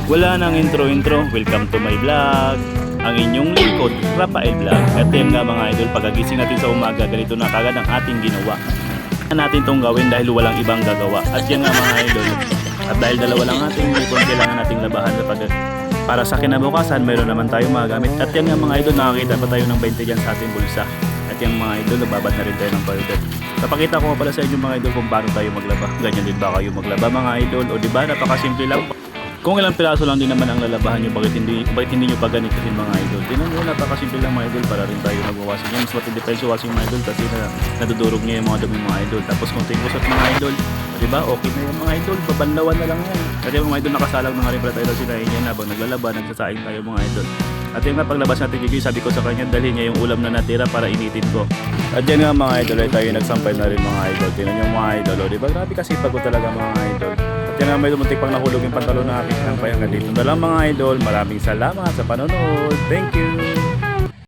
Wala nang intro-intro, welcome to my vlog. Ang inyong lingkod, Rafael Vlog. At yan nga mga idol, pagkagising natin sa umaga, ganito na kagad ang ating ginawa. Natin itong gawin dahil walang ibang gagawa. At yan nga mga idol, at dahil dalawa lang ating lingkod, kailangan nating labahan para sa kinabukasan, mayroon naman tayong magamit. At yan nga mga idol, nakakita pa tayo ng 20 dyan sa ating bulsa. At yan mga idol, nagbabad na rin tayo ng powder. Napakita ko nga pala sa inyo mga idol kung paano tayo maglaba. Ganyan din ba kayo maglaba mga idol? O diba, napakasimple lang. Kung ilang piraso lang din naman ang lalabahan nyo, bakit hindi nyo pa ganituhin mga idol? Tingnan nyo, napakasimple lang mga idol, para rin tayo nagwawasin yan. Mas matindi tayo sa washing mga idol kasi nadudurog niya yung mga dumi mga idol. Tapos kung tingin kusot mga idol, diba, okay na yung mga idol, babanlawan na lang yan. Kasi yung mga idol nakasalang na nga rin pala tayo sinahin yan habang naglalaba, nagsasaing tayo mga idol. At yung nga paglabas natin Gigi, sabi ko sa kanya, dalhin niya yung ulam na natira para initin ko. At yan nga mga idol, ay tayo nagsampay na rin mga idol. Tingnan nyo mga idol, o diba, grabe kasi pagod talaga mga idol. At yan nga may dumuntik pang nahulog yung pantalon na aking sampay hanggang dito na lang mga idol. Maraming salamat sa panonood. Thank you!